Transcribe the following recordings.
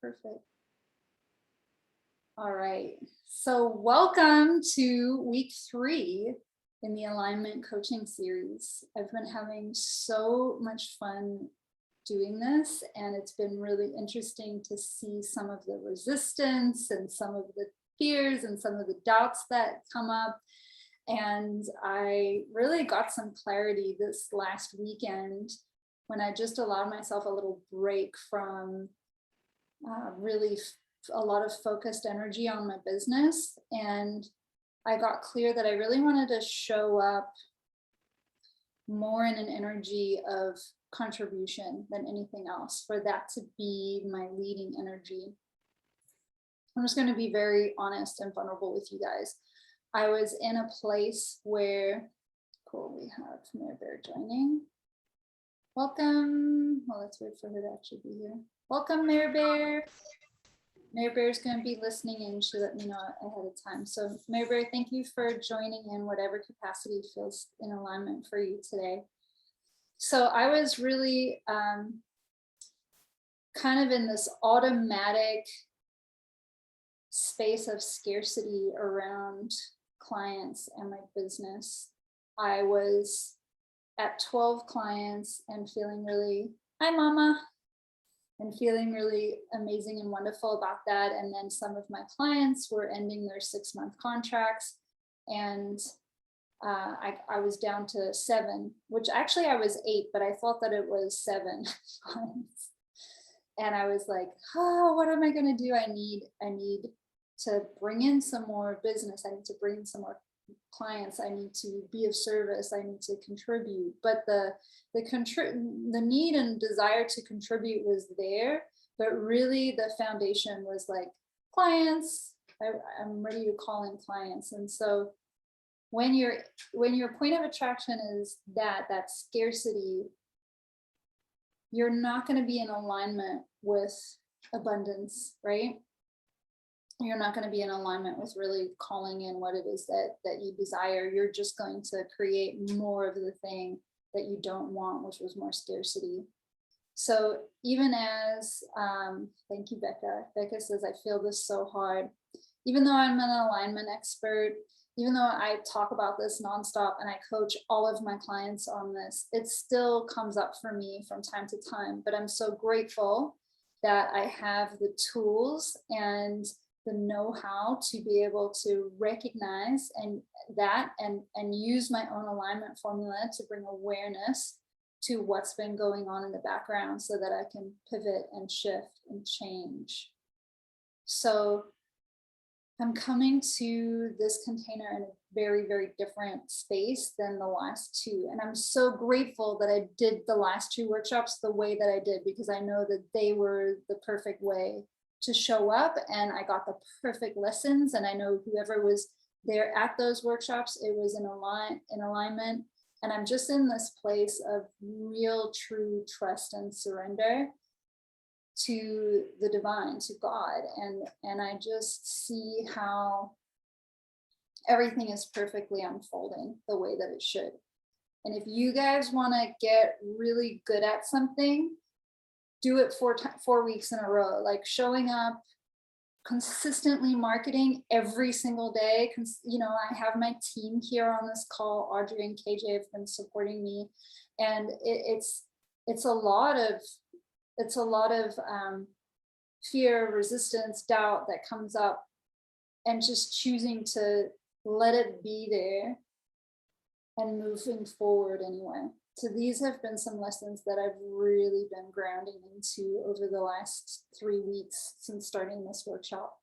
Perfect. All right. So welcome to week 3 in the alignment coaching series. I've been having so much fun doing this, and it's been really interesting to see some of the resistance and some of the fears and some of the doubts that come up. And I really got some clarity this last weekend when I just allowed myself a little break from really a lot of focused energy on my business. And I got clear that I really wanted to show up more in an energy of contribution than anything else, for that to be my leading energy. I'm just going to be very honest and vulnerable with you guys. I was in a place where, cool, we have Mary Bear joining. Welcome. Well, let's wait for her to actually be here. Welcome, Mary Bear. Mary Bear is going to be listening in. She let me know ahead of time. So Mary Bear, thank you for joining in whatever capacity feels in alignment for you today. So I was really kind of in this automatic space of scarcity around clients and my business. I was at 12 clients and feeling really, hi mama, and feeling really amazing and wonderful about that. And then some of my clients were ending their 6-month contracts, and I was down to 7, which actually I was 8, but I thought that it was 7 clients. And I was like, oh, what am I going to do? I need to bring in some more business. I need to bring in some more clients. I need to be of service. I need to contribute. But the need and desire to contribute was there, but really the foundation was like clients. I'm ready to call in clients. And so when your point of attraction is that scarcity, you're not going to be in alignment with abundance, right? You're not going to be in alignment with really calling in what it is that you desire. You're just going to create more of the thing that you don't want, which was more scarcity. So even as, thank you, Becca. Becca says, I feel this so hard. Even though I'm an alignment expert, even though I talk about this nonstop and I coach all of my clients on this, it still comes up for me from time to time. But I'm so grateful that I have the tools and the know-how to be able to recognize and use my own alignment formula to bring awareness to what's been going on in the background so that I can pivot and shift and change. So I'm coming to this container in a very, very different space than the last 2. And I'm so grateful that I did the last 2 workshops the way that I did, because I know that they were the perfect way to show up, and I got the perfect lessons. And I know whoever was there at those workshops, it was in alignment. And I'm just in this place of real, true trust and surrender to the divine, to God. And I just see how everything is perfectly unfolding the way that it should. And if you guys want to get really good at something, do it 4 weeks in a row, like showing up, consistently marketing every single day. You know, I have my team here on this call. Audrey and KJ have been supporting me, and it's a lot of fear, resistance, doubt that comes up, and just choosing to let it be there and moving forward anyway. So these have been some lessons that I've really been grounding into over the last 3 weeks since starting this workshop.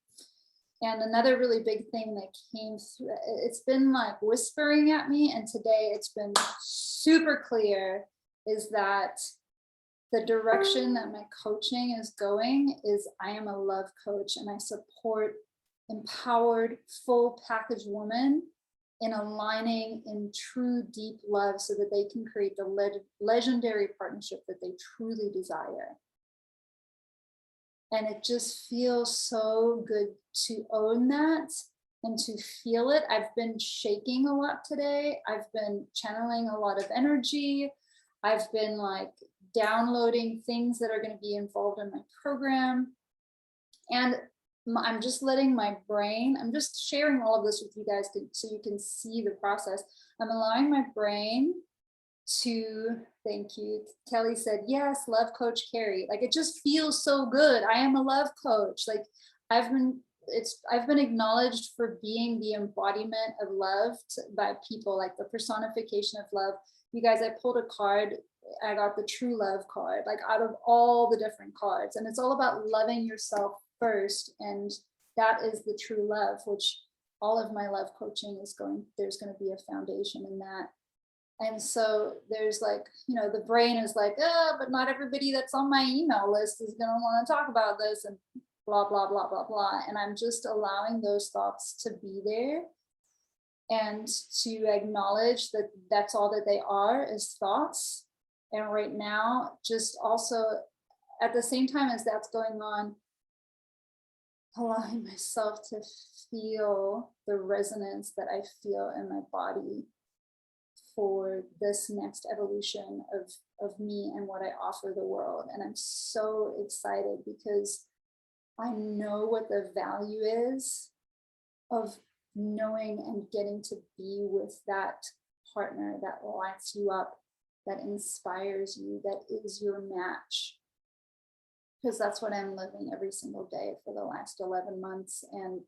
And another really big thing that came through, it's been like whispering at me, and today it's been super clear, is that the direction that my coaching is going is I am a love coach, and I support empowered, full package women in aligning in true deep love so that they can create the legendary partnership that they truly desire. And it just feels so good to own that and to feel it. I've been shaking a lot today. I've been channeling a lot of energy. I've been like downloading things that are going to be involved in my program. And I'm just letting my brain, I'm just sharing all of this with you guys so you can see the process. I'm allowing my brain to, thank you. Kelly said, yes, love coach Carrie. Like, it just feels so good. I am a love coach. Like, I've been acknowledged for being the embodiment of love by people, like the personification of love. You guys, I pulled a card. I got the true love card, like out of all the different cards. And it's all about loving yourself first. And that is the true love, which all of my love coaching is there's going to be a foundation in that. And so there's like, the brain is like, oh, but not everybody that's on my email list is going to want to talk about this, and blah, blah, blah, blah, blah. And I'm just allowing those thoughts to be there and to acknowledge that that's all that they are, is thoughts. And right now, just also at the same time as that's going on, allowing myself to feel the resonance that I feel in my body for this next evolution of me and what I offer the world. And I'm so excited because I know what the value is of knowing and getting to be with that partner that lights you up, that inspires you, that is your match. Because that's what I'm living every single day for the last 11 months and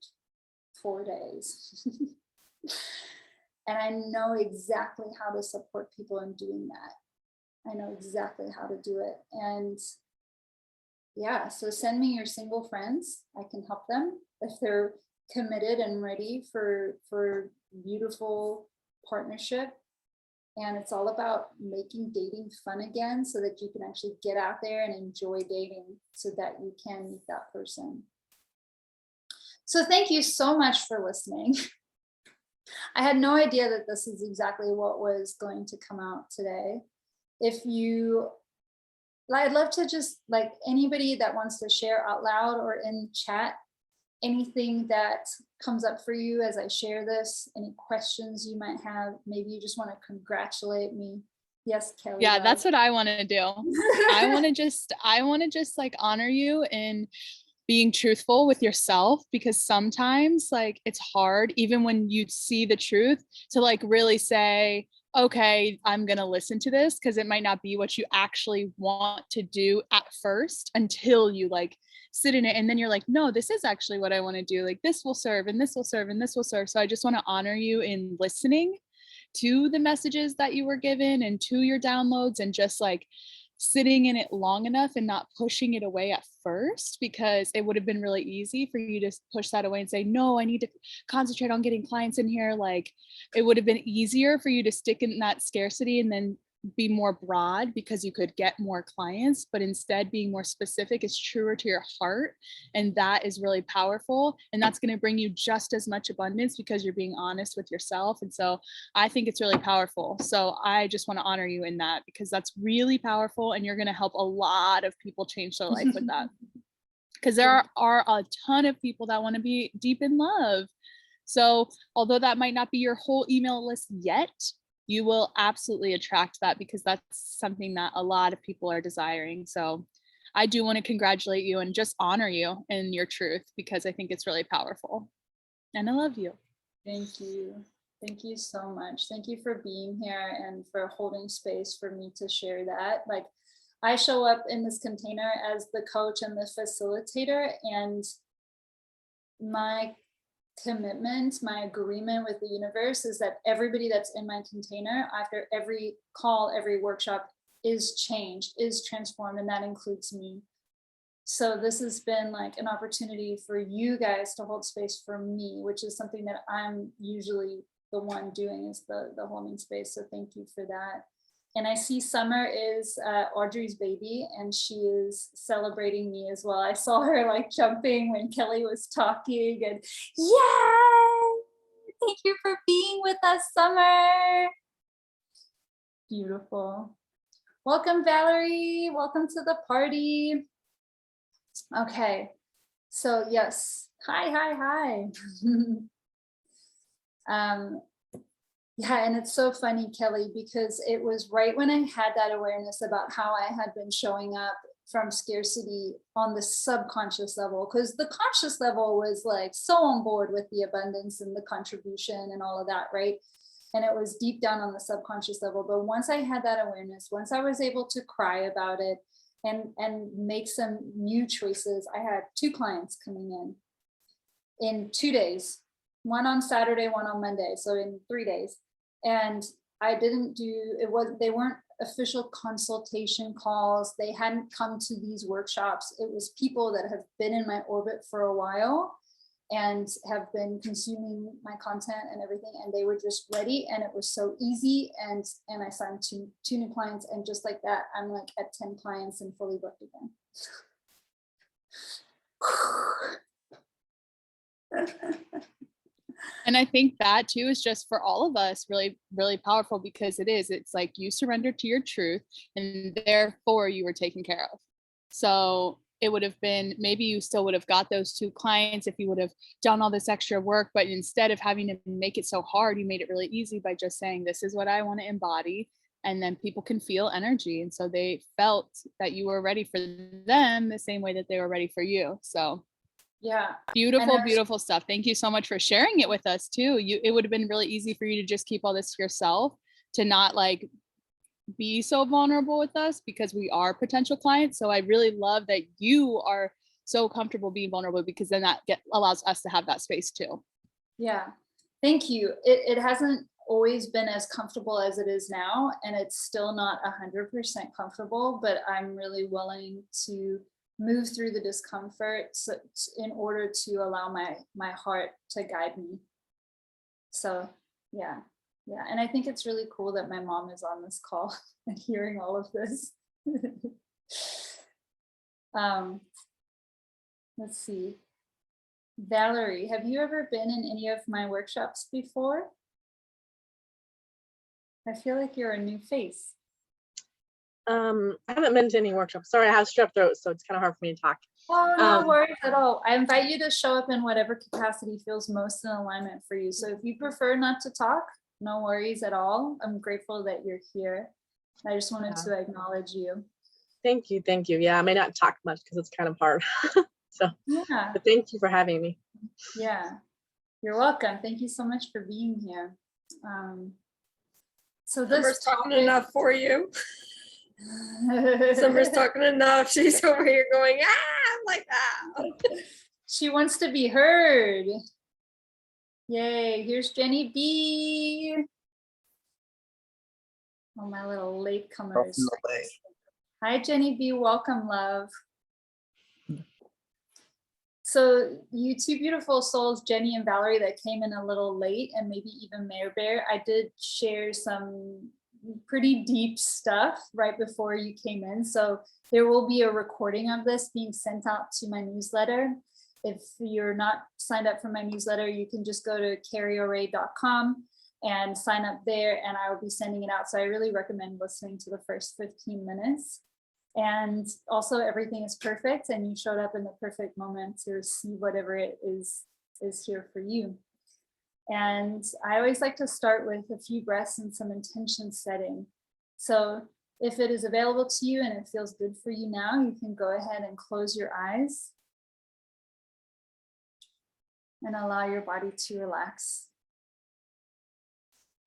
4 days. And I know exactly how to support people in doing that. I know exactly how to do it. And yeah, so send me your single friends. I can help them if they're committed and ready for beautiful partnership. And it's all about making dating fun again so that you can actually get out there and enjoy dating so that you can meet that person. So thank you so much for listening. I had no idea that this is exactly what was going to come out today. I'd love to just, like, anybody that wants to share out loud or in chat, anything that comes up for you as I share this, any questions you might have, maybe you just want to congratulate me. Yes, Kelly. Yeah, that's what I want to do. I want to just like honor you in being truthful with yourself, because sometimes like it's hard, even when you see the truth, to like really say, okay, I'm going to listen to this, because it might not be what you actually want to do at first until you like sit in it. And then you're like, no, this is actually what I want to do. Like, this will serve, and this will serve, and this will serve. So I just want to honor you in listening to the messages that you were given and to your downloads, and just like sitting in it long enough and not pushing it away at first, because it would have been really easy for you to push that away and say, no, I need to concentrate on getting clients in here. Like, it would have been easier for you to stick in that scarcity and then be more broad because you could get more clients, but instead being more specific is truer to your heart. And that is really powerful. And that's going to bring you just as much abundance because you're being honest with yourself. And so I think it's really powerful. So I just want to honor you in that, because that's really powerful. And you're going to help a lot of people change their life with that. Because there are a ton of people that want to be deep in love. So although that might not be your whole email list yet, you will absolutely attract that, because that's something that a lot of people are desiring. So I do want to congratulate you and just honor you in your truth, because I think it's really powerful. And I love you. Thank you. Thank you so much. Thank you for being here and for holding space for me to share that. Like, I show up in this container as the coach and the facilitator, and my commitment, my agreement with the universe is that everybody that's in my container after every call, every workshop is changed, is transformed, and that includes me. So this has been like an opportunity for you guys to hold space for me, which is something that I'm usually the one doing, is the holding space. So thank you for that. And I see Summer is Audrey's baby, and she is celebrating me as well. I saw her like jumping when Kelly was talking, and yay! Thank you for being with us, Summer. Beautiful. Welcome, Valerie. Welcome to the party. Okay, so yes, hi. Yeah, and it's so funny, Kelly, because it was right when I had that awareness about how I had been showing up from scarcity on the subconscious level, because the conscious level was like so on board with the abundance and the contribution and all of that, right? And it was deep down on the subconscious level. But once I had that awareness, once I was able to cry about it and make some new choices, I had 2 clients coming in 2 days, one on Saturday, one on Monday, so in 3 days. And I didn't do it, was they weren't official consultation calls, they hadn't come to these workshops. It was people that have been in my orbit for a while and have been consuming my content and everything, and they were just ready, and it was so easy. And I signed two new clients, and just like that, I'm like at 10 clients and fully booked again. And I think that too is just for all of us really, really powerful, because it's like you surrendered to your truth and therefore you were taken care of. So it would have been, maybe you still would have got those 2 clients if you would have done all this extra work, but instead of having to make it so hard, you made it really easy by just saying, this is what I want to embody. And then people can feel energy. And so they felt that you were ready for them the same way that they were ready for you. So yeah, beautiful, beautiful stuff. Thank you so much for sharing it with us too. It would have been really easy for you to just keep all this to yourself, to not like be so vulnerable with us, because we are potential clients. So I really love that you are so comfortable being vulnerable, because then that allows us to have that space too. Yeah, thank you. It hasn't always been as comfortable as it is now, and it's still not 100% comfortable, but I'm really willing to move through the discomfort in order to allow my heart to guide me. So yeah. And I think it's really cool that my mom is on this call and hearing all of this. Let's see. Valerie, have you ever been in any of my workshops before? I feel like you're a new face. I haven't been to any workshops. Sorry, I have strep throat, so it's kind of hard for me to talk. Oh, no worries at all. I invite you to show up in whatever capacity feels most in alignment for you. So if you prefer not to talk, no worries at all. I'm grateful that you're here. I just wanted to acknowledge you. Thank you. Thank you. Yeah, I may not talk much because it's kind of hard. So yeah, but thank you for having me. Yeah, you're welcome. Thank you so much for being here. So Summer's talking enough for you. Summer's talking enough. She's over here going, I'm like, She wants to be heard. Yay, here's Jenny B. Oh, my little latecomers. Hi, Jenny B. Welcome, love. So you 2 beautiful souls, Jenny and Valerie, that came in a little late, and maybe even Mayor Bear, I did share some pretty deep stuff right before you came in. So there will be a recording of this being sent out to my newsletter. If you're not signed up for my newsletter, you can just go to carrioray.com and sign up there, and I will be sending it out. So I really recommend listening to the first 15 minutes. And also everything is perfect, and you showed up in the perfect moment to receive whatever it is here for you. And I always like to start with a few breaths and some intention setting. So if it is available to you and it feels good for you now, you can go ahead and close your eyes and allow your body to relax.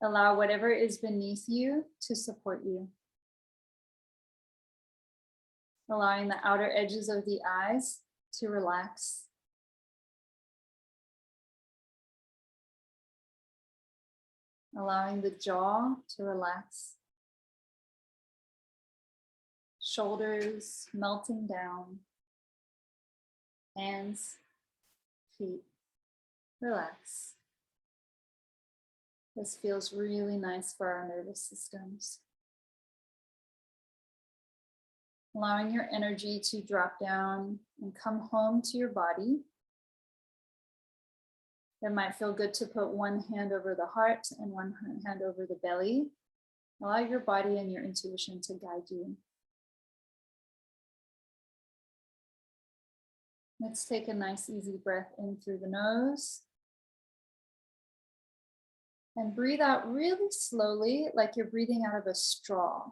Allow whatever is beneath you to support you. Allowing the outer edges of the eyes to relax. Allowing the jaw to relax. Shoulders melting down. Hands, feet, relax. This feels really nice for our nervous systems. Allowing your energy to drop down and come home to your body. It might feel good to put one hand over the heart and one hand over the belly. Allow your body and your intuition to guide you. Let's take a nice easy breath in through the nose. And breathe out really slowly, like you're breathing out of a straw.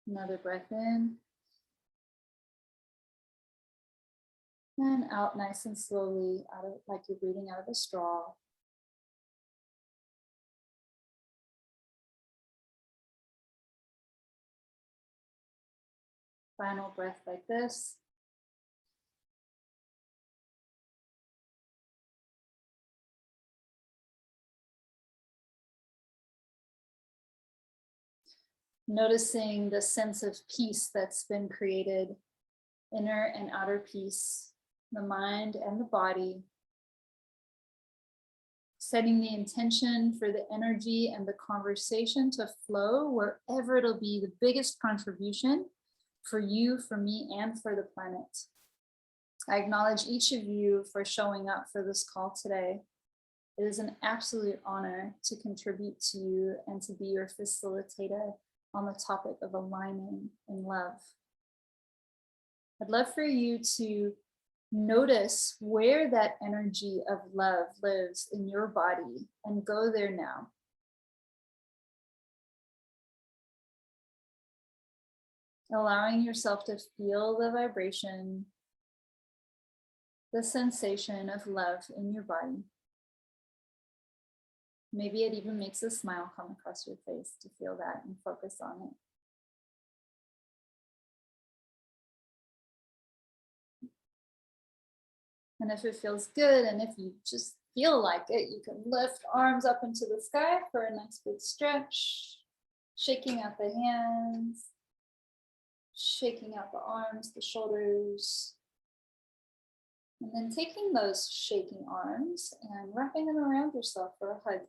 Another breath in. And out nice and slowly, out of, like you're breathing out of a straw. Final breath like this. Noticing the sense of peace that's been created, inner and outer peace, the mind and the body. Setting the intention for the energy and the conversation to flow wherever it'll be the biggest contribution for you, for me, and for the planet. I acknowledge each of you for showing up for this call today. It is an absolute honor to contribute to you and to be your facilitator on the topic of aligning in love. I'd love for you to notice where that energy of love lives in your body and go there now. Allowing yourself to feel the vibration, the sensation of love in your body. Maybe it even makes a smile come across your face to feel that and focus on it. And if it feels good, and if you just feel like it, you can lift arms up into the sky for a nice big stretch, shaking out the hands, shaking out the arms, the shoulders. And then taking those shaking arms and wrapping them around yourself for a hug.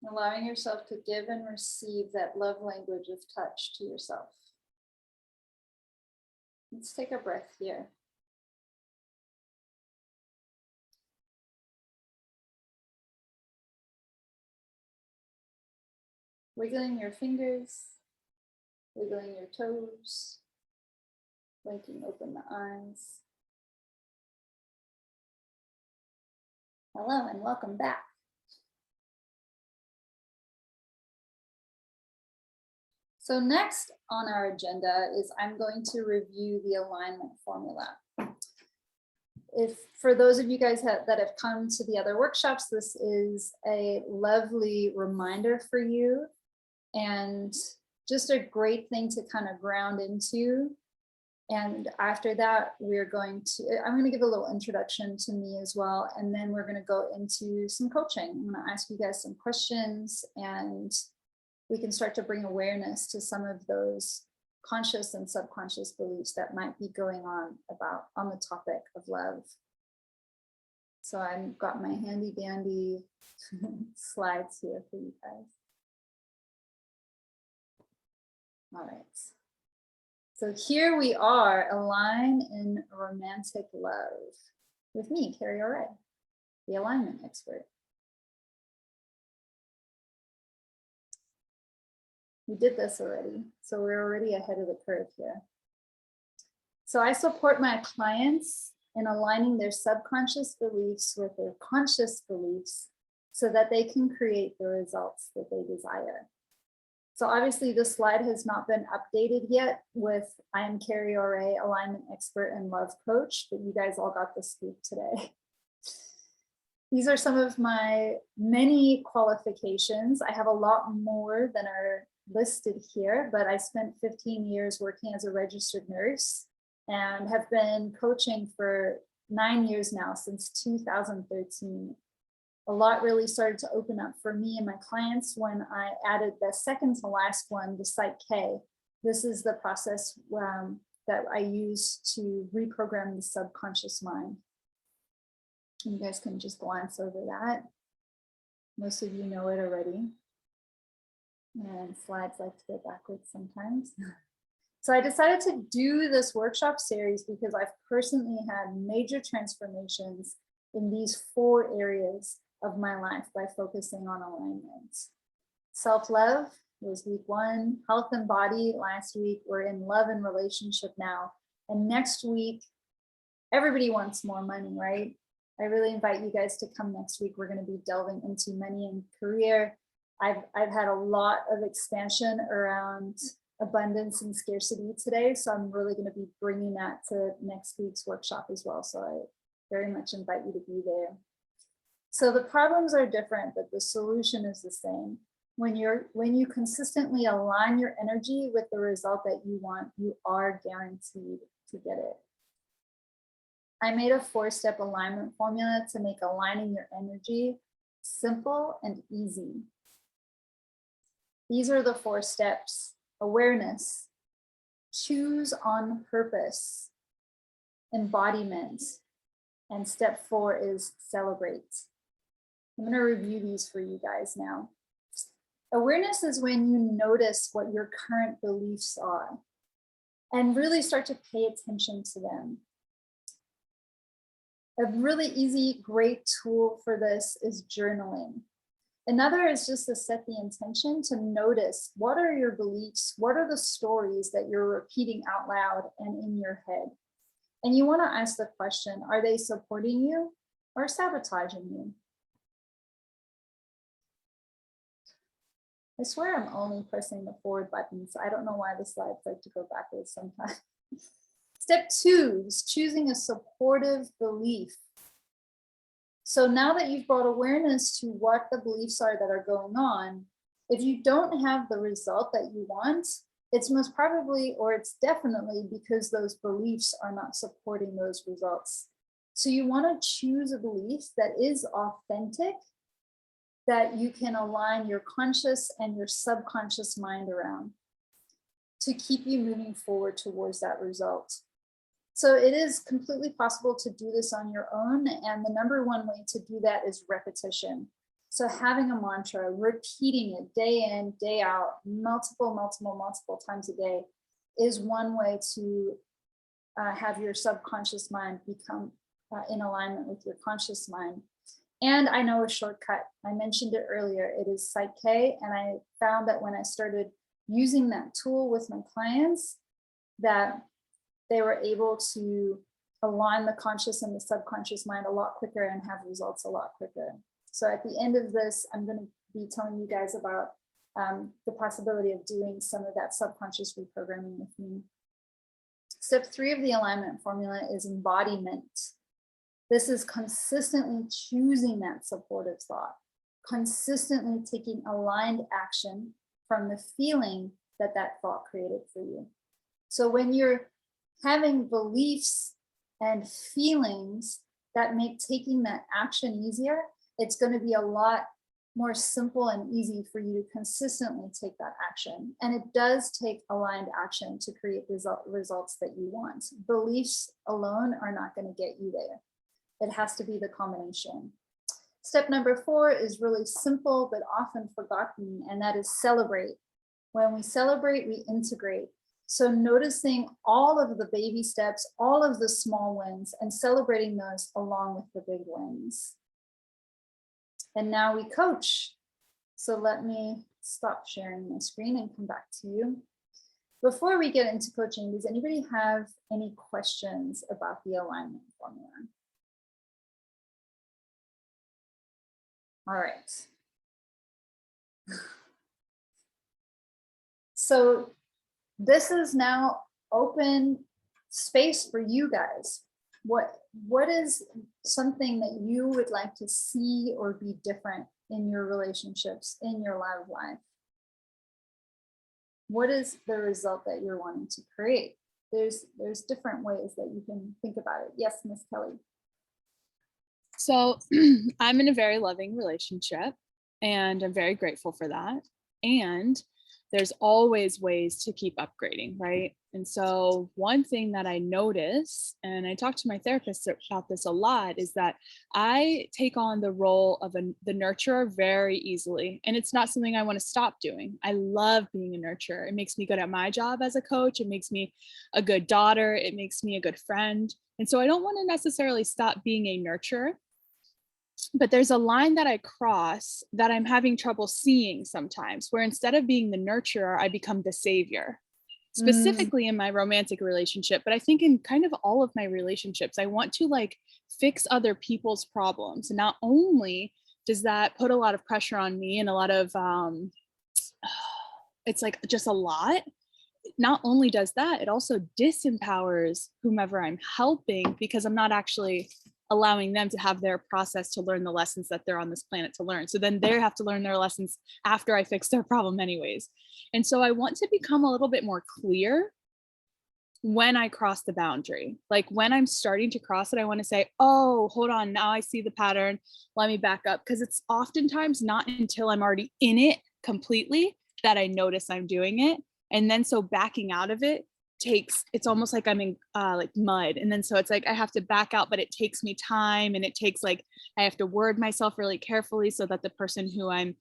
Allowing yourself to give and receive that love language of touch to yourself. Let's take a breath here. Wiggling your fingers, wiggling your toes, blinking open the eyes. Hello and welcome back. So next on our agenda is I'm going to review the alignment formula. If for those of you guys that have come to the other workshops, this is a lovely reminder for you and just a great thing to kind of ground into. And after that, I'm going to give a little introduction to me as well. And then we're going to go into some coaching. I'm going to ask you guys some questions and we can start to bring awareness to some of those conscious and subconscious beliefs that might be going on the topic of love. So I've got my handy dandy slides here for you guys. All right. So here we are, Align in Romantic Love with me, Carrie O'Reilly, the alignment expert. We did this already, so we're already ahead of the curve here. So I support my clients in aligning their subconscious beliefs with their conscious beliefs so that they can create the results that they desire. So obviously this slide has not been updated yet with I am Carrie O'Reilly, alignment expert and love coach, but you guys all got the scoop today. These are some of my many qualifications. I have a lot more than are listed here, but I spent 15 years working as a registered nurse and have been coaching for 9 years now, since 2013. A lot really started to open up for me and my clients when I added the second to last one, the Psych K. This is the process that I use to reprogram the subconscious mind. You guys can just glance over that. Most of you know it already. And slides like to go backwards sometimes. So I decided to do this workshop series because I've personally had major transformations in these 4 areas of my life by focusing on alignment. Self-love was week 1, health and body last week. We're in love and relationship now. And next week, everybody wants more money, right? I really invite you guys to come next week. We're going to be delving into money and career. I've had a lot of expansion around abundance and scarcity today. So I'm really going to be bringing that to next week's workshop as well. So I very much invite you to be there. So the problems are different, but the solution is the same. When you consistently align your energy with the result that you want, you are guaranteed to get it. I made a 4-step alignment formula to make aligning your energy simple and easy. These are the 4 steps: awareness, choose on purpose, embodiment, and step 4 is celebrate. I'm going to review these for you guys now. Awareness is when you notice what your current beliefs are and really start to pay attention to them. A really easy, great tool for this is journaling. Another is just to set the intention to notice what are your beliefs, what are the stories that you're repeating out loud and in your head. And you want to ask the question, are they supporting you or sabotaging you? I swear I'm only pressing the forward button, so I don't know why the slides like to go backwards sometimes. Step 2 is choosing a supportive belief. So now that you've brought awareness to what the beliefs are that are going on, if you don't have the result that you want, it's most probably, or it's definitely because those beliefs are not supporting those results. So you want to choose a belief that is authentic, that you can align your conscious and your subconscious mind around to keep you moving forward towards that result. So it is completely possible to do this on your own. And the number one way to do that is repetition. So having a mantra, repeating it day in, day out, multiple times a day is one way to have your subconscious mind become in alignment with your conscious mind. And I know a shortcut. I mentioned it earlier. It is Psych-K. And I found that when I started using that tool with my clients, that they were able to align the conscious and the subconscious mind a lot quicker and have results a lot quicker. So at the end of this, I'm going to be telling you guys about the possibility of doing some of that subconscious reprogramming with me. Step 3 of the alignment formula is embodiment. This is consistently choosing that supportive thought, consistently taking aligned action from the feeling that that thought created for you. So when you're having beliefs and feelings that make taking that action easier, it's going to be a lot more simple and easy for you to consistently take that action. And it does take aligned action to create results that you want. Beliefs alone are not going to get you there. It has to be the combination. Step number 4 is really simple, but often forgotten, and that is celebrate. When we celebrate, we integrate. So noticing all of the baby steps, all of the small wins, and celebrating those along with the big wins. And now we coach. So let me stop sharing my screen and come back to you. Before we get into coaching, does anybody have any questions about the alignment formula? All right. So this is now open space for you guys. What is something that you would like to see or be different in your relationships, in your love life? What is the result that you're wanting to create? There's different ways that you can think about it. Yes, Miss Kelly. So I'm in a very loving relationship and I'm very grateful for that. And there's always ways to keep upgrading, right? And so one thing that I notice, and I talk to my therapist about this a lot, is that I take on the role of the nurturer very easily. And it's not something I want to stop doing. I love being a nurturer. It makes me good at my job as a coach. It makes me a good daughter. It makes me a good friend. And so I don't want to necessarily stop being a nurturer. But there's a line that I cross that I'm having trouble seeing sometimes, where instead of being the nurturer, I become the savior, specifically in my romantic relationship. But I think in kind of all of my relationships, I want to like fix other people's problems, not only does that put a lot of pressure on me and a lot of it's like just a lot. Not only does that, it also disempowers whomever I'm helping, because I'm not actually allowing them to have their process to learn the lessons that they're on this planet to learn. So then they have to learn their lessons after I fix their problem anyways. And so I want to become a little bit more clear when I cross the boundary. Like when I'm starting to cross it, I want to say, oh, hold on, now I see the pattern. Let me back up. Because it's oftentimes not until I'm already in it completely that I notice I'm doing it. And then so backing out of it it's almost like I'm in like mud. And then so it's like I have to back out, but it takes me time, and it takes like I have to word myself really carefully so that the person who I'm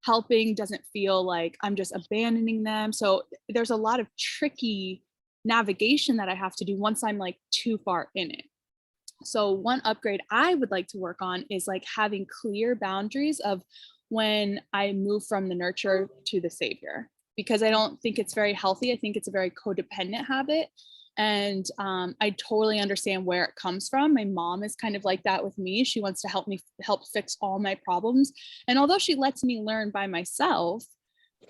helping doesn't feel like I'm just abandoning them. So there's a lot of tricky navigation that I have to do once I'm like too far in it. So one upgrade I would like to work on is like having clear boundaries of when I move from the nurturer to the savior, because I don't think it's very healthy. I think it's a very codependent habit. And I totally understand where it comes from. My mom is kind of like that with me. She wants to help fix all my problems. And although she lets me learn by myself,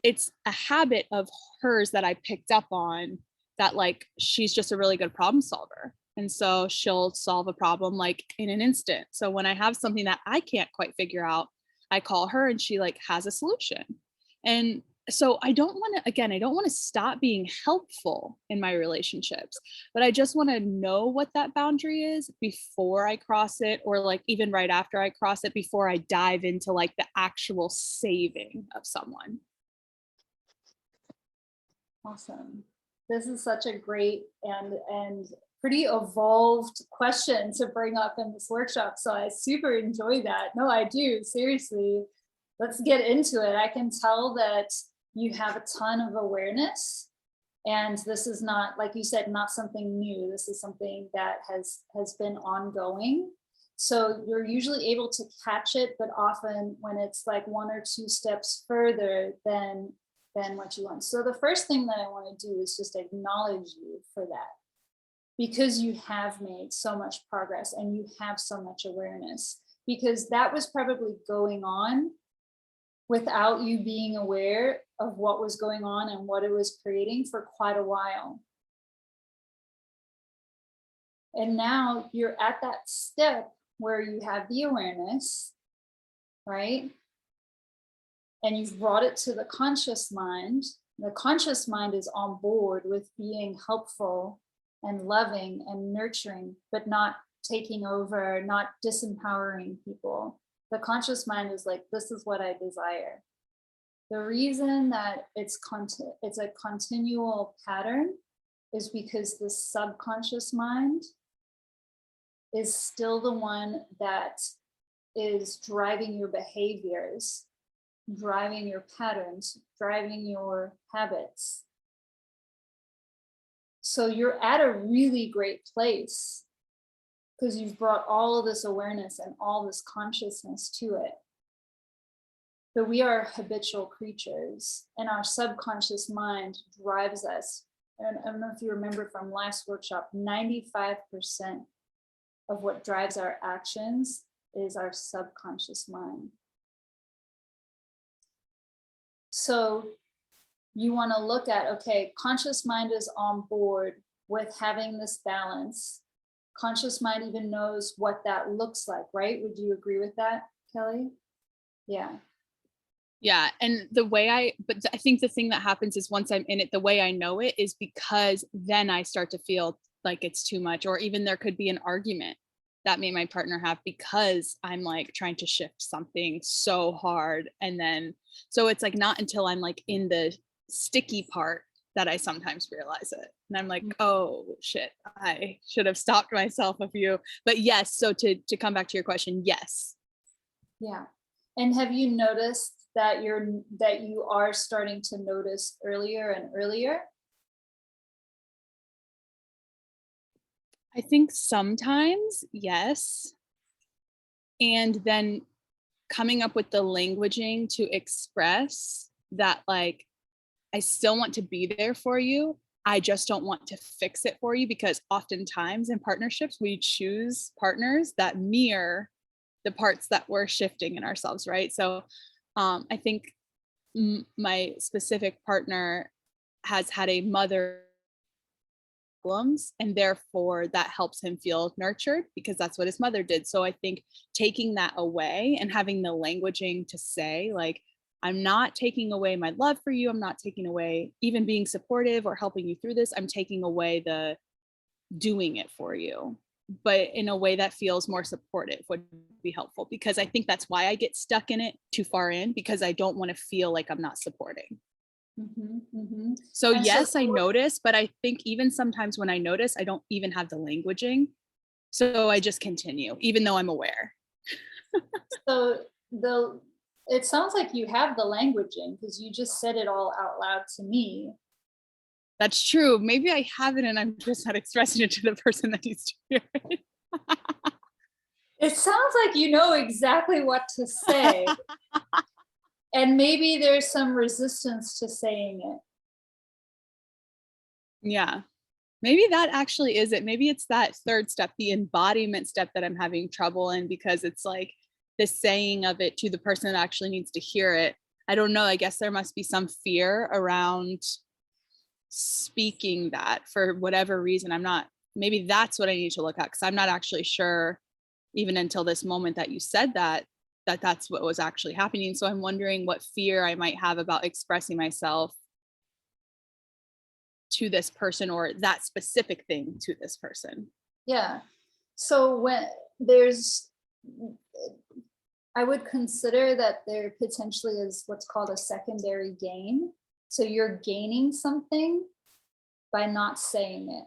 it's a habit of hers that I picked up on, that like she's just a really good problem solver. And so she'll solve a problem like in an instant. So when I have something that I can't quite figure out, I call her and she like has a solution. And so I don't want to stop being helpful in my relationships, but I just want to know what that boundary is before I cross it, or like even right after I cross it, before I dive into like the actual saving of someone. Awesome. This is such a great and pretty evolved question to bring up in this workshop. So I super enjoy that. No, I do. Seriously, let's get into it. I can tell that you have a ton of awareness, and this is not, like you said, not something new. This is something that has been ongoing. So you're usually able to catch it, but often when it's like one or two steps further than what you want. So the first thing that I want to do is just acknowledge you for that, because you have made so much progress and you have so much awareness, because that was probably going on without you being aware of what was going on and what it was creating for quite a while. And now you're at that step where you have the awareness, right? And you've brought it to the conscious mind. The conscious mind is on board with being helpful and loving and nurturing, but not taking over, not disempowering people. The conscious mind is like, this is what I desire. The reason that it's a continual pattern is because the subconscious mind is still the one that is driving your behaviors, driving your patterns, driving your habits. So you're at a really great place because you've brought all of this awareness and all this consciousness to it. But we are habitual creatures, and our subconscious mind drives us. And I don't know if you remember from last workshop, 95% of what drives our actions is our subconscious mind. So you want to look at, okay, conscious mind is on board with having this balance. Conscious mind even knows what that looks like, right? Would you agree with that, Kelly? Yeah. Yeah. And I think the thing that happens is once I'm in it, the way I know it is because then I start to feel like it's too much, or even there could be an argument that me and my partner have because I'm like trying to shift something so hard. And then, so it's like not until I'm like in the sticky part that I sometimes realize it. And I'm like, oh shit, I should have stopped myself a few, but yes. So to come back to your question, yes. Yeah. And have you noticed that you are starting to notice earlier and earlier? I think sometimes, yes. And then coming up with the languaging to express that, like, I still want to be there for you. I just don't want to fix it for you, because oftentimes in partnerships, we choose partners that mirror the parts that we're shifting in ourselves, right? So I think my specific partner has had a mother problems, and therefore that helps him feel nurtured because that's what his mother did. So I think taking that away and having the languaging to say, like, I'm not taking away my love for you, I'm not taking away even being supportive or helping you through this, I'm taking away the doing it for you, but in a way that feels more supportive would be helpful, because I think that's why I get stuck in it too far in, because I don't want to feel like I'm not supporting. So And yes, so I notice, but I think even sometimes when I notice, I don't even have the languaging. So I just continue, even though I'm aware. So it sounds like you have the languaging because you just said it all out loud to me. That's true. Maybe I have it and I'm just not expressing it to the person that needs to hear it. It sounds like you know exactly what to say. And maybe there's some resistance to saying it. Yeah. Maybe that actually is it. Maybe it's that third step, the embodiment step, that I'm having trouble in, because it's like the saying of it to the person that actually needs to hear it. I don't know. I guess there must be some fear around speaking that for whatever reason. Maybe that's what I need to look at, because I'm not actually sure, even until this moment that you said that's what was actually happening. So I'm wondering what fear I might have about expressing myself to this person, or that specific thing to this person. Yeah. So I would consider that there potentially is what's called a secondary gain. So you're gaining something by not saying it.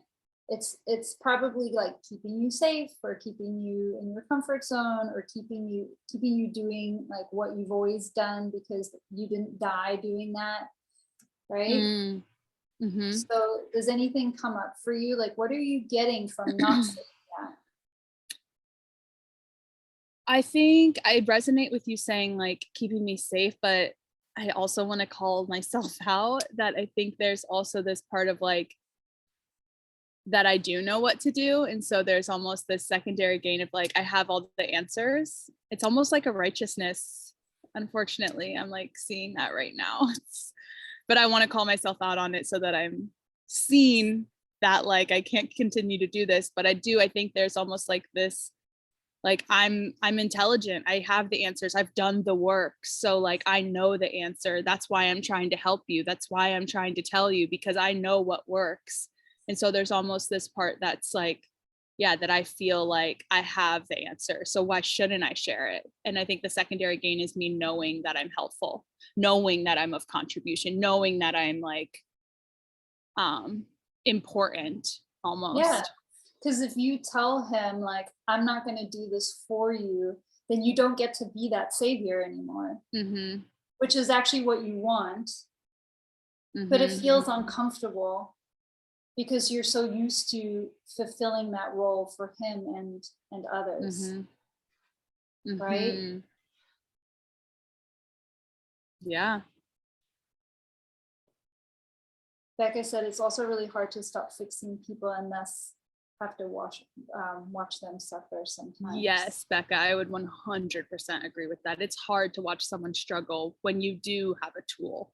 It's probably like keeping you safe, or keeping you in your comfort zone, or keeping you doing like what you've always done because you didn't die doing that, right? Mm-hmm. So does anything come up for you? Like, what are you getting from not saying that? I think I resonate with you saying like keeping me safe, but I also want to call myself out that I think there's also this part of like that I do know what to do. And so there's almost this secondary gain of like, I have all the answers. It's almost like a righteousness. Unfortunately, I'm like seeing that right now. But I want to call myself out on it so that I'm seeing that like I can't continue to do this. But I think there's almost like this, like I'm intelligent, I have the answers, I've done the work, so like I know the answer. That's why I'm trying to help you, that's why I'm trying to tell you, because I know what works. And so there's almost this part that's like, yeah, that I feel like I have the answer, so why shouldn't I share it? And I think the secondary gain is me knowing that I'm helpful, knowing that I'm of contribution, knowing that I'm like important almost. Yeah, because if you tell him like, I'm not going to do this for you, then you don't get to be that savior anymore, which is actually what you want. But it feels uncomfortable because you're so used to fulfilling that role for him and others. Right? Yeah. Becca said it's also really hard to stop fixing people and thus have to watch them suffer sometimes. Yes, Becca, I would 100% agree with that. It's hard to watch someone struggle when you do have a tool.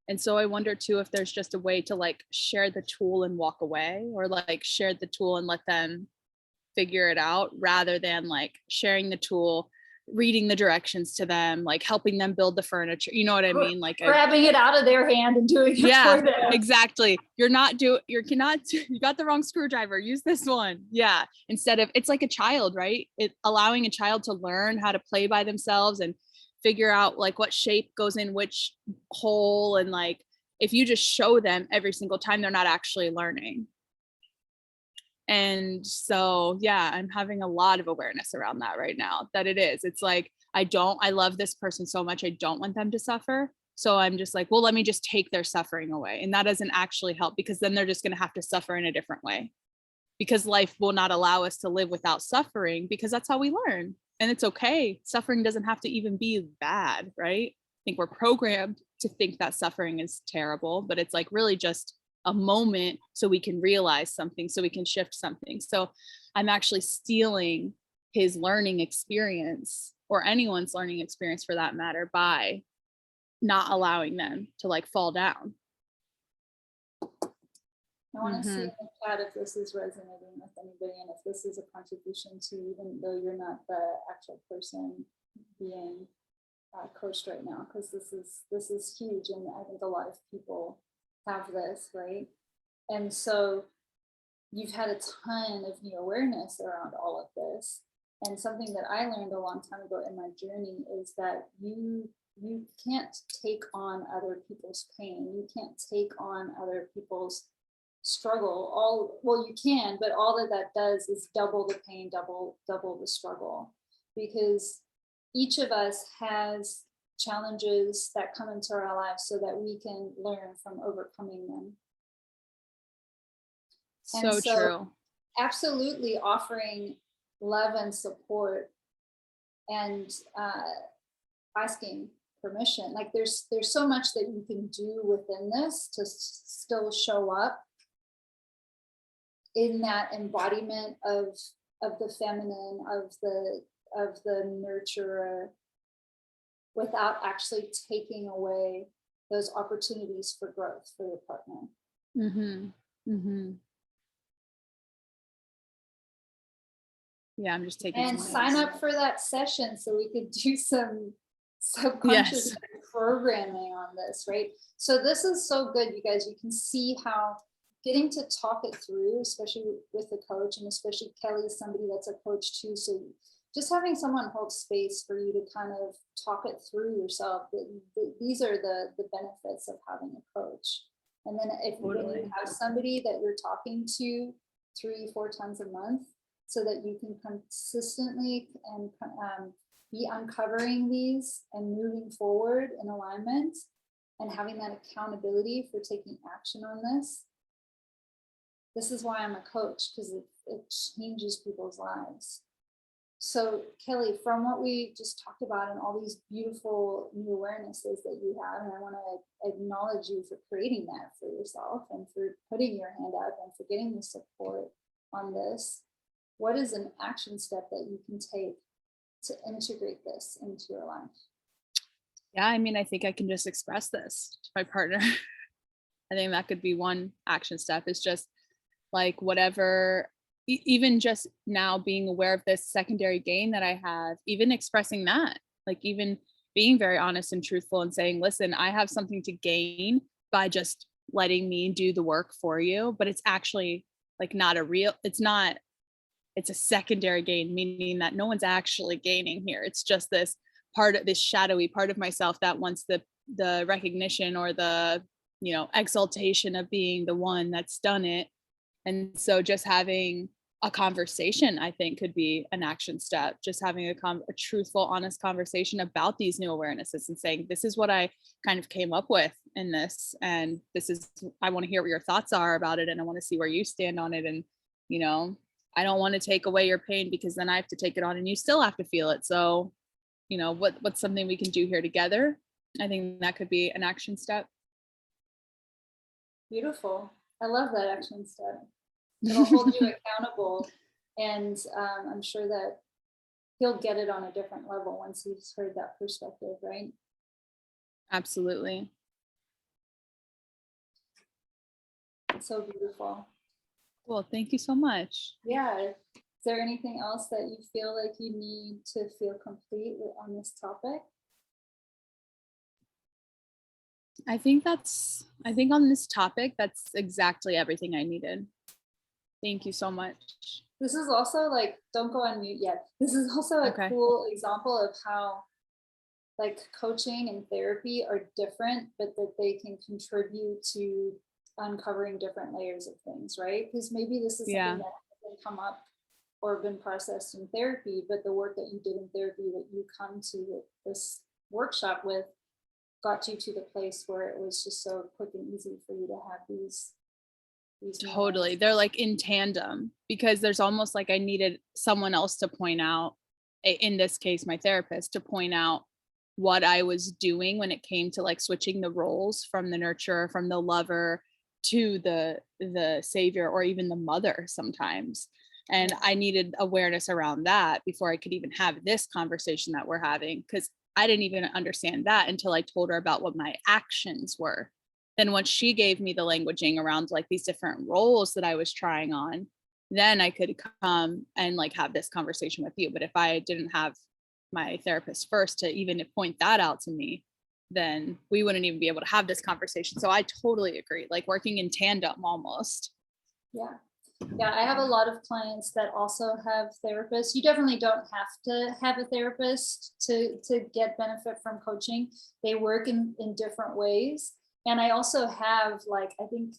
And so I wonder too if there's just a way to like share the tool and walk away, or like share the tool and let them figure it out, rather than like sharing the tool, reading the directions to them, like helping them build the furniture. You know what I mean? Like grabbing it out of their hand and doing it for them. Exactly. You got the wrong screwdriver. Use this one. Yeah. Instead of, it's like a child, right? Allowing a child to learn how to play by themselves and figure out like what shape goes in which hole. And like, if you just show them every single time, they're not actually learning. And so, yeah, I'm having a lot of awareness around that right now, that it's like, I love this person so much. I don't want them to suffer. So I'm just like, well, let me just take their suffering away. And that doesn't actually help, because then they're just going to have to suffer in a different way, because life will not allow us to live without suffering, because that's how we learn. And it's okay. Suffering doesn't have to even be bad, right? I think we're programmed to think that suffering is terrible, but it's like really just a moment so we can realize something, so we can shift something. So I'm actually stealing his learning experience, or anyone's learning experience for that matter, by not allowing them to like fall down. I want to see in the chat if this is resonating with anybody and if this is a contribution to, even though you're not the actual person being coached right now, because this is huge, and I think a lot of people have this, right? And so you've had a ton of new awareness around all of this. And something that I learned a long time ago in my journey is that you can't take on other people's pain. You can't take on other people's struggle. Well, you can, but all that does is double the pain, double the struggle, because each of us has challenges that come into our lives so that we can learn from overcoming them. So true. Absolutely offering love and support and asking permission. Like there's so much that you can do within this to still show up in that embodiment of the feminine, of the nurturer, without actually taking away those opportunities for growth for your partner. Yeah, I'm just taking and some sign notes. up for that session so we could do some subconscious programming on this, right? So this is so good, you guys. You can see how getting to talk it through, especially with the coach, and especially Kelly is somebody that's a coach too. So just having someone hold space for you to kind of talk it through yourself. These are the benefits of having a coach. And then if you have somebody that you're talking to 3-4 times a month, so that you can consistently and be uncovering these and moving forward in alignment and having that accountability for taking action on this. This is why I'm a coach, because it changes people's lives. So Kelly, from what we just talked about and all these beautiful new awarenesses that you have, and I want to acknowledge you for creating that for yourself and for putting your hand up and for getting the support on this. What is an action step that you can take to integrate this into your life? Yeah, I mean, I think I can just express this to my partner. I think that could be one action step, is just like whatever, even just now being aware of this secondary gain that I have, even expressing that, like even being very honest and truthful and saying, listen, I have something to gain by just letting me do the work for you, but it's actually like not a real, it's a secondary gain, meaning that no one's actually gaining here. It's just this part of this shadowy part of myself that wants the recognition or the, exaltation of being the one that's done it. And so just having a conversation, I think, could be an action step. Just having a truthful, honest conversation about these new awarenesses and saying, this is what I kind of came up with in this. And this is, I want to hear what your thoughts are about it. And I want to see where you stand on it. And, I don't want to take away your pain, because then I have to take it on and you still have to feel it. So, what's something we can do here together? I think that could be an action step. Beautiful. I love that action step. It'll hold you accountable. And I'm sure that he'll get it on a different level once he's heard that perspective, right? Absolutely. So beautiful. Well, thank you so much. Yeah. Is there anything else that you feel like you need to feel complete on this topic? I think on this topic, that's exactly everything I needed. Thank you so much. This is also like, don't go on mute yet. This is also a cool example of how like coaching and therapy are different, but that they can contribute to uncovering different layers of things, right? Because maybe this is something that hasn't come up or been processed in therapy, but the work that you did in therapy that you come to this workshop with got you to the place where it was just so quick and easy for you to have these totally moments. They're like in tandem, because there's almost like I needed someone else to point out, in this case my therapist, to point out what I was doing when it came to like switching the roles from the nurturer, from the lover to the savior, or even the mother sometimes. And Yeah. I needed awareness around that before I could even have this conversation that we're having, because I didn't even understand that until I told her about what my actions were. Then once she gave me the languaging around like these different roles that I was trying on, then I could come and like have this conversation with you. But if I didn't have my therapist first to even point that out to me, then we wouldn't even be able to have this conversation. So I totally agree, like working in tandem almost. Yeah. Yeah, I have a lot of clients that also have therapists. You definitely don't have to have a therapist to get benefit from coaching. They work in different ways. And I also have like, I think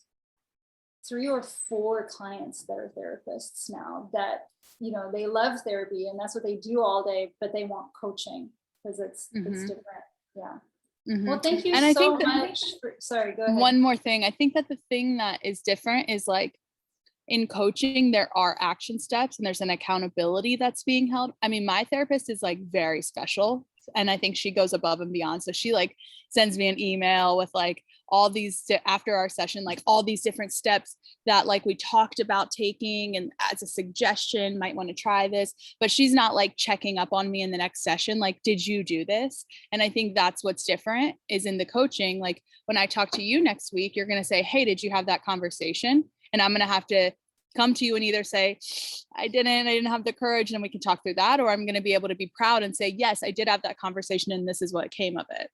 3 or 4 clients that are therapists now that, you know, they love therapy and that's what they do all day, but they want coaching because it's different. Yeah. Well, thank you And I so think that- much. Sorry, go ahead. One more thing, I think that the thing that is different is like in coaching, there are action steps and there's an accountability that's being held. I mean, my therapist is like very special and I think she goes above and beyond. So she like sends me an email with like all these after our session, like all these different steps that like we talked about taking and as a suggestion, might want to try this, but she's not like checking up on me in the next session. Like, did you do this? And I think that's what's different is in the coaching. Like when I talk to you next week, you're going to say, hey, did you have that conversation? And I'm going to have to come to you and either say, I didn't have the courage and we can talk through that. Or I'm going to be able to be proud and say, yes, I did have that conversation and this is what came of it.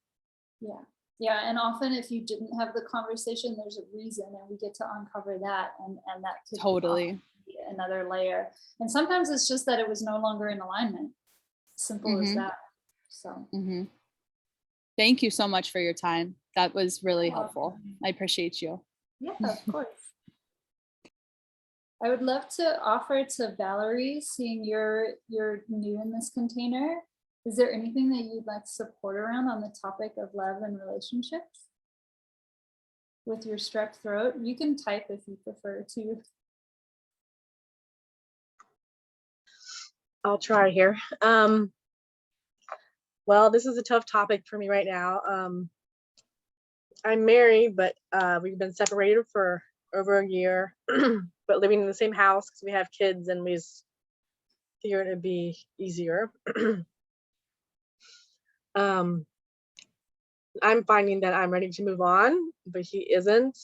Yeah. Yeah. And often if you didn't have the conversation, there's a reason and we get to uncover that and that could Totally be another layer. And sometimes it's just that it was no longer in alignment. Simple as that. So thank you so much for your time. That was really You're helpful. welcome. I appreciate you. Yeah, of course. I would love to offer to Valerie, seeing you're new in this container. Is there anything that you'd like support around on the topic of love and relationships? With your strep throat, you can type if you prefer to. I'll try here. Well, this is a tough topic for me right now. I'm married, but we've been separated for over a year, but living in the same house because we have kids and we just figured it'd be easier. I'm finding that I'm ready to move on, but he isn't.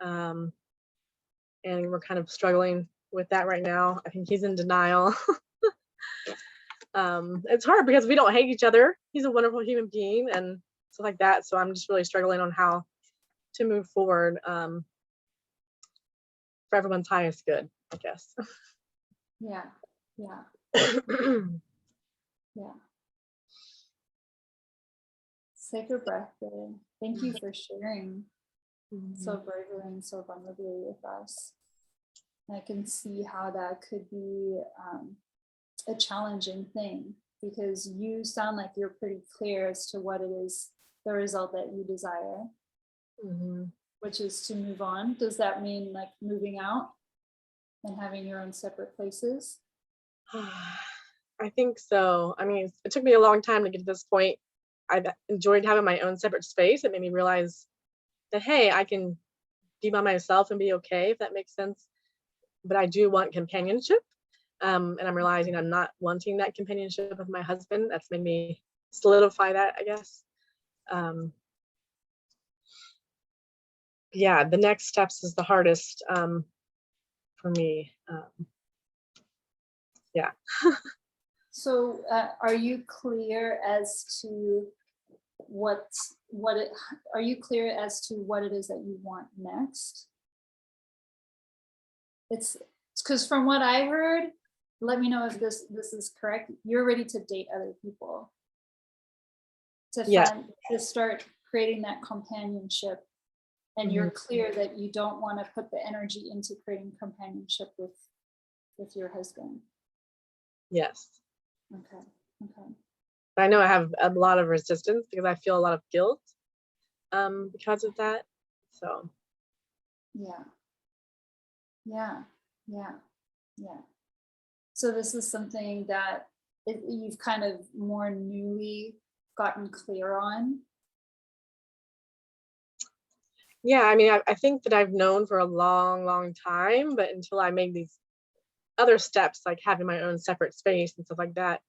And we're kind of struggling with that right now. I think he's in denial. It's hard because we don't hate each other. He's a wonderful human being and stuff like that. So I'm just really struggling on how to move forward for everyone's highest good, I guess. Yeah, yeah, yeah. Take a breath there. Thank you for sharing so bravely and so vulnerably with us. I can see how that could be a challenging thing because you sound like you're pretty clear as to what it is, the result that you desire, which is to move on. Does that mean like moving out and having your own separate places? I think so. I mean, it took me a long time to get to this point. I've enjoyed having my own separate space. It made me realize that, hey, I can be by myself and be okay, if that makes sense. But I do want companionship. And I'm realizing I'm not wanting that companionship with my husband. That's made me solidify that, I guess. Yeah, the next steps is the hardest for me. Yeah. So are you clear as to are you clear as to what it is that you want next? It's because from what I heard, let me know if this is correct. You're ready to date other people to start creating that companionship, and you're clear that you don't want to put the energy into creating companionship with your husband. Yes. Okay. I know I have a lot of resistance because I feel a lot of guilt because of that. So Yeah. So this is something that you've kind of more newly gotten clear on. yeah, I mean, I think that I've known for a long time, but until I made these other steps, like having my own separate space and stuff like that.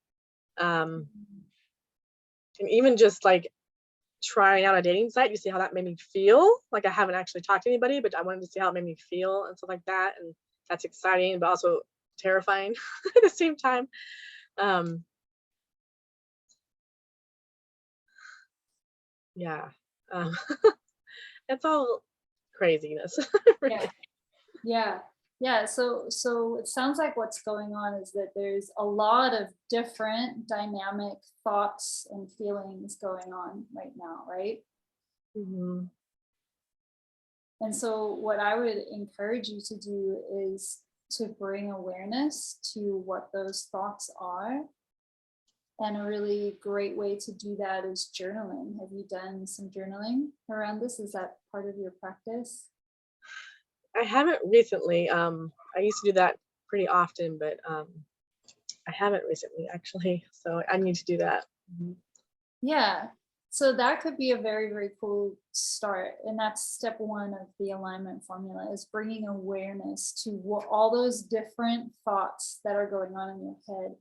And even just like trying out a dating site to see how that made me feel. Like I haven't actually talked to anybody, but I wanted to see how it made me feel and stuff like that. And that's exciting, but also terrifying at the same time. Um, yeah, um, it's all craziness. Yeah. Yeah. Yeah. So it sounds like what's going on is that there's a lot of different dynamic thoughts and feelings going on right now, right? Mhm. And so what I would encourage you to do is to bring awareness to what those thoughts are. And a really great way to do that is journaling. Have you done some journaling around this? Is that part of your practice? I haven't recently. I used to do that pretty often, but I haven't recently actually. So I need to do that. Mhm. Yeah. So that could be a very, very cool start. And that's step one of the alignment formula, is bringing awareness to what, all those different thoughts that are going on in your head.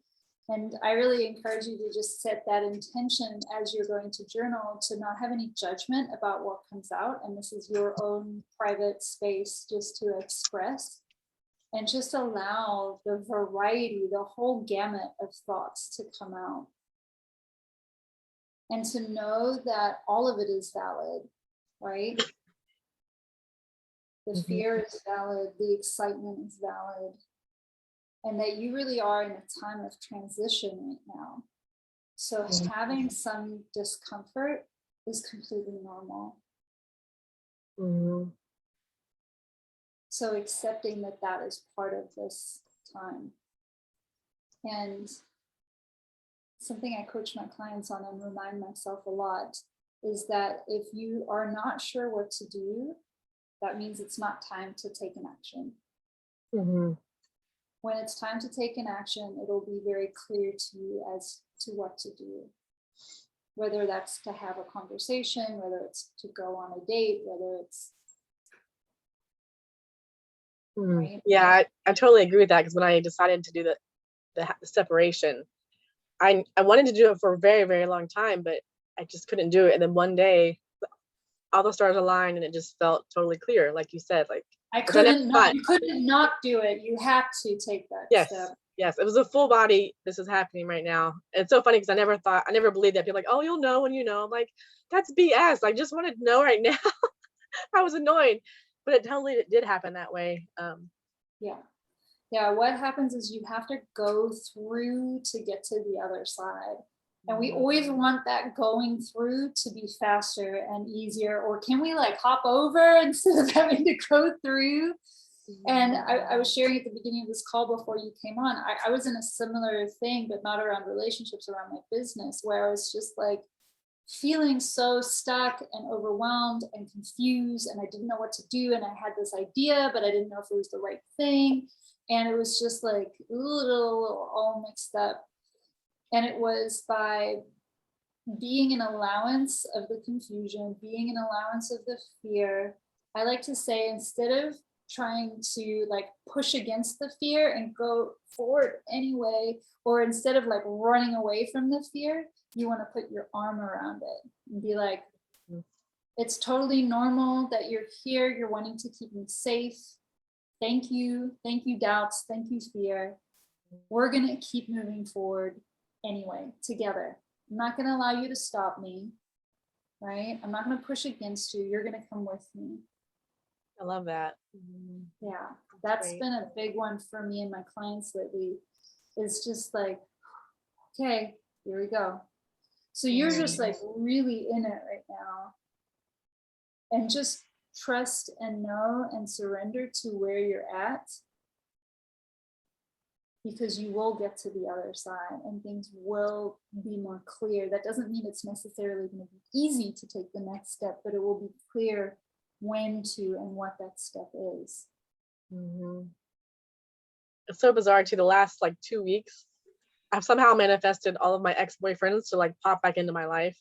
And I really encourage you to just set that intention as you're going to journal, to not have any judgment about what comes out. And this is your own private space just to express, and just allow the variety, the whole gamut of thoughts to come out. And to know that all of it is valid, right? The Mhm. fear is valid, the excitement is valid, and that you really are in a time of transition right now. So Mhm. having some discomfort is completely normal. Mhm. So accepting that that is part of this time. And something I coach my clients on and remind myself a lot is that if you are not sure what to do, that means it's not time to take an action. Mhm. When it's time to take an action, it'll be very clear to you as to what to do. Whether that's to have a conversation, whether it's to go on a date, whether it's right. Yeah, I totally agree with that, because when I decided to do the separation, I wanted to do it for a very, very long time, but I just couldn't do it. And then one day, all the stars aligned, and it just felt totally clear, like you said, like I which I never couldn't not, thought. you couldn't not do it. You have to take that Yes, step. yes, it was a full body. This is happening right now. And it's so funny because I never believed that. People like, oh, you'll know when you know. I'm like, that's BS. I just wanted to know right now. I was annoyed, but it did happen that way. Yeah. Yeah, what happens is you have to go through to get to the other side. And we always want that going through to be faster and easier. Or can we like hop over instead of having to go through? And I was sharing at the beginning of this call before you came on, I was in a similar thing, but not around relationships, around my business, where I was just like feeling so stuck and overwhelmed and confused. And I didn't know what to do. And I had this idea, but I didn't know if it was the right thing. And it was just like a little all mixed up. And it was by being an allowance of the confusion, being an allowance of the fear. I like to say, instead of trying to like push against the fear and go forward anyway, or instead of like running away from the fear, you want to put your arm around it and be like, it's totally normal that you're here. You're wanting to keep me safe. Thank you, doubts. Thank you, fear. We're going to keep moving forward anyway, together. I'm not going to allow you to stop me, right? I'm not going to push against you. You're going to come with me. I love that. Yeah, that's great. been a big one for me and my clients lately. It's just like, okay, here we go. So you're just like really in it right now. And just trust and know and surrender to where you're at, because you will get to the other side and things will be more clear. That doesn't mean it's necessarily going to be easy to take the next step, but it will be clear when to and what that step is. It's so bizarre too. The last like 2 weeks, I've somehow manifested all of my ex-boyfriends to like pop back into my life.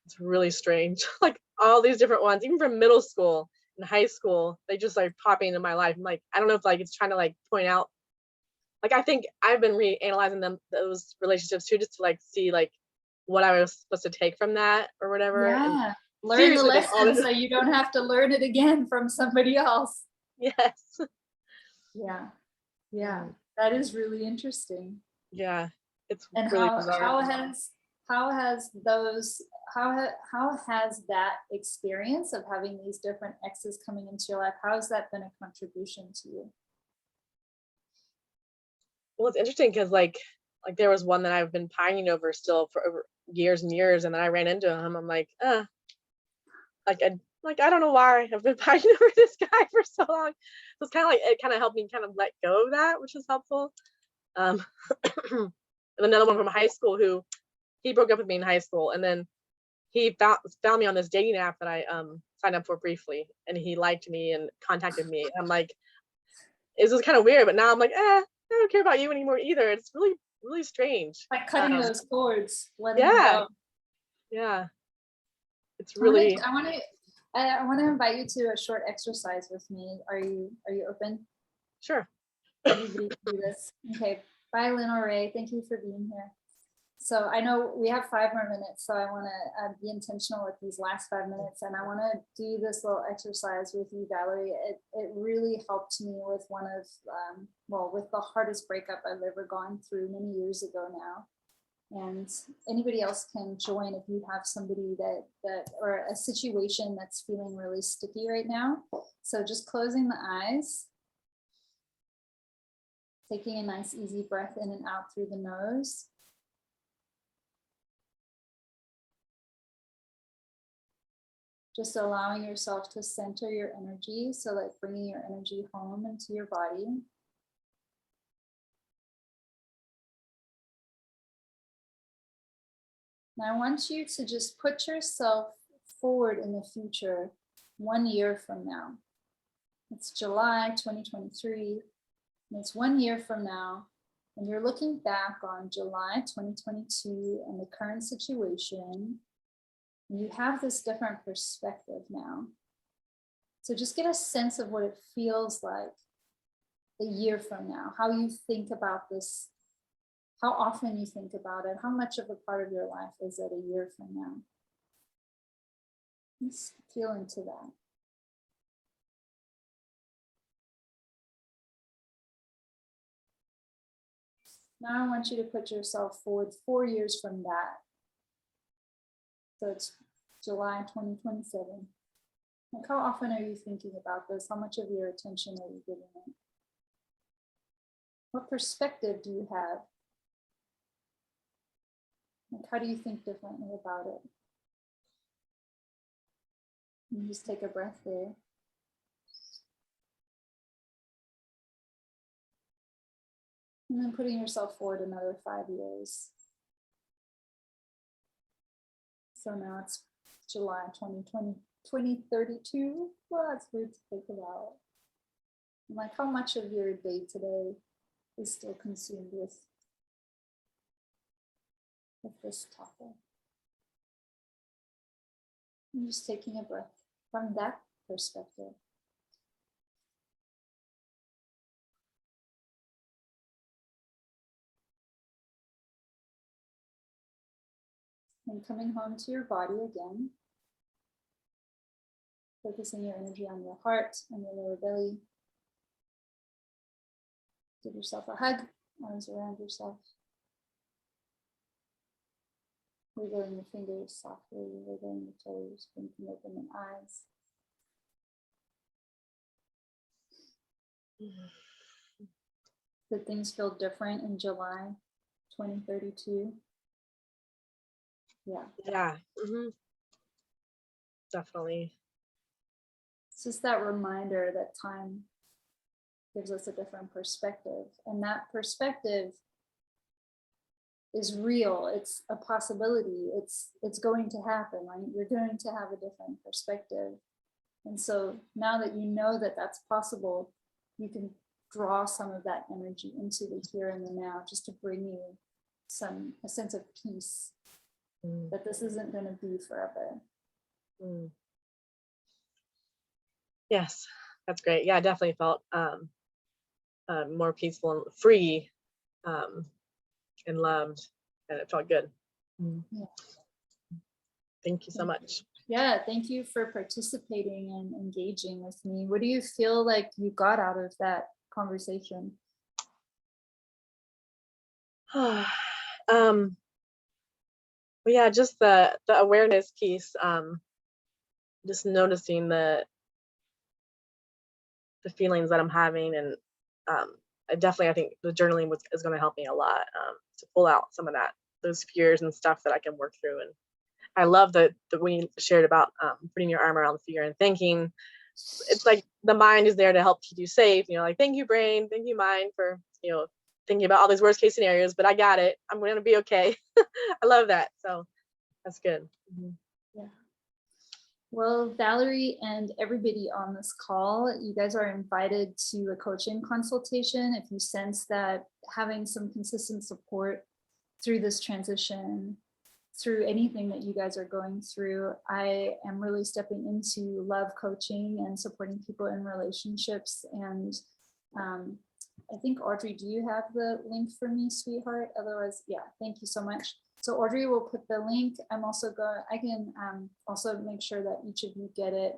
It's really strange. Like all these different ones, even from middle school and high school, they just like popping into my life. I'm like, I don't know if like it's trying to like point out like, I think I've been reanalyzing those relationships too, just to like see like what I was supposed to take from that or whatever. And Yeah. Learn the seriously, like all lesson this, so you don't have to learn it again from somebody else. yes. Yeah. Yeah. Mm, That is really interesting. yeah, it's And really bizarre. how has those how has that experience of having these different exes coming into your life, how has that been a contribution to you? Well, it's interesting because like there was one that I've been pining over still for over years and years, and then I ran into him. I'm like, I don't know why I've been pining over this guy for so long. So it's kind of like it kind of helped me kind of let go of that, which is helpful. Um, and another one from high school who he broke up with me in high school, and then he found me on this dating app that I signed up for briefly, and he liked me and contacted me. I'm like, it was kind of weird, but now I'm like, I don't care about you anymore either. It's really really strange. Like cutting Um, those cords, letting them yeah, go. yeah, it's I want really to I want to I want to invite you to a short exercise with me. Are you open? sure. Everybody can do this. Okay. Bye, Lynn or Ray. Thank you for being here. So I know we have 5 more minutes, so I want to be intentional with these last 5 minutes, and I want to do this little exercise with you, Valerie. It really helped me with one of, well, with the hardest breakup I've ever gone through many years ago now. And anybody else can join if you have somebody that or a situation that's feeling really sticky right now. So just closing the eyes, taking a nice easy breath in and out through the nose. Just allowing yourself to center your energy. So like bringing your energy home into your body. Now I want you to just put yourself forward in the future 1 year from now. It's July 2023, and it's 1 year from now, and you're looking back on July 2022 and the current situation, and you have this different perspective now. So just get a sense of what it feels like a year from now, how you think about this, how often you think about it, how much of a part of your life is it a year from now? Just feel into that. Now I want you to put yourself forward 4 years from that. So it's July 2027. Like how often are you thinking about this? How much of your attention are you giving it? What perspective do you have? Like how do you think differently about it? And just take a breath there. And then putting yourself forward another 5 years. So now it's July 2032. Well, that's weird to think about. And like how much of your day today is still consumed with this topic. And just taking a breath from that perspective. And coming home to your body again. Focusing your energy on your heart and your lower belly. Give yourself a hug, arms around yourself. Wiggling the fingers softly, wiggling the toes, blinking open the eyes. Did things feel different in July 2032? Yeah. Yeah. Definitely. It's just that reminder that time gives us a different perspective. And that perspective is real. It's a possibility. It's going to happen, right? You're going to have a different perspective. And so now that you know that that's possible, you can draw some of that energy into the here and the now, just to bring you a sense of peace that this isn't going to be forever. Yes, that's great. Yeah, I definitely felt more peaceful and free, and loved, and it felt good. Yeah. Thank you so much. Yeah, thank you for participating and engaging with me. What do you feel like you got out of that conversation? Well, yeah, just the awareness piece, just noticing the feelings that I'm having, and I think the journaling is going to help me a lot, to pull out some of those fears and stuff that I can work through. And I love the when you shared about putting your arm around the fear and thinking. It's like the mind is there to help keep you safe. Like, thank you, brain, thank you, mind, for thinking about all these worst case scenarios. But I got it. I'm going to be okay. I love that. So that's good. Yeah. Well, Valerie and everybody on this call, you guys are invited to a coaching consultation if you sense that having some consistent support through this transition, through anything that you guys are going through. I am really stepping into love coaching and supporting people in relationships. And I think, Audrey, do you have the link for me, sweetheart? Otherwise, yeah, thank you so much. So Audrey will put the link. I can also make sure that each of you get it.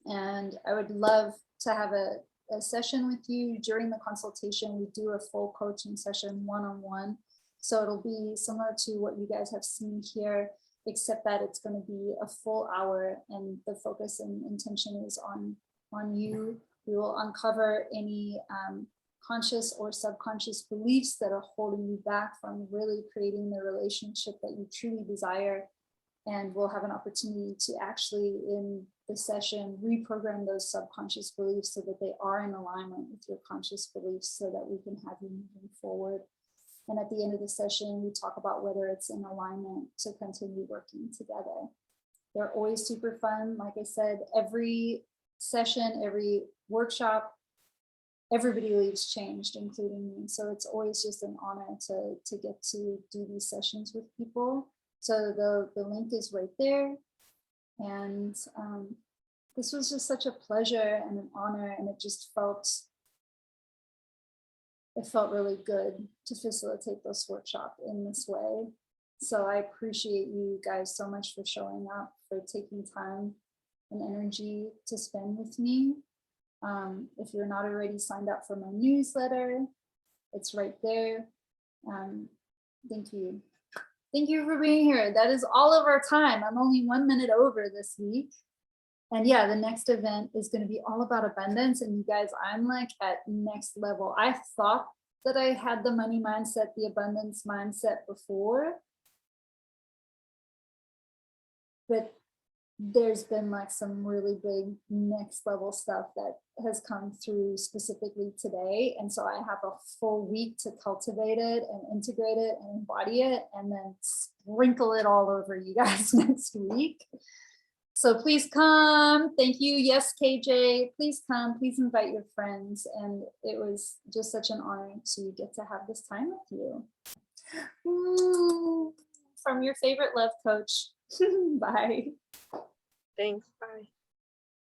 And I would love to have a session with you during the consultation. We do a full coaching session one-on-one. So it'll be similar to what you guys have seen here, except that it's going to be a full hour, and the focus and intention is on you. We will uncover any conscious or subconscious beliefs that are holding you back from really creating the relationship that you truly desire. And we'll have an opportunity to actually, in the session, reprogram those subconscious beliefs so that they are in alignment with your conscious beliefs, so that we can have you moving forward. And at the end of the session, we talk about whether it's in alignment to continue working together. They're always super fun. Like I said, every session, every workshop, everybody leaves changed, including me. So it's always just an honor to get to do these sessions with people. So the link is right there. And this was just such a pleasure and an honor, and it felt really good to facilitate this workshop in this way. So I appreciate you guys so much for showing up, for taking time and energy to spend with me. If you're not already signed up for my newsletter, it's right there. Thank you. Thank you for being here. That is all of our time. I'm only 1 minute over this week. And yeah, the next event is going to be all about abundance. And you guys, I'm like at next level. I thought that I had the money mindset, the abundance mindset before, but there's been like some really big next level stuff that has come through specifically today. And so I have a full week to cultivate it and integrate it and embody it, and then sprinkle it all over you guys next week. So please come. Thank you. Yes, KJ, please come. Please invite your friends. And it was just such an honor to get to have this time with you. Ooh, from your favorite love coach. Bye. Thanks. Bye.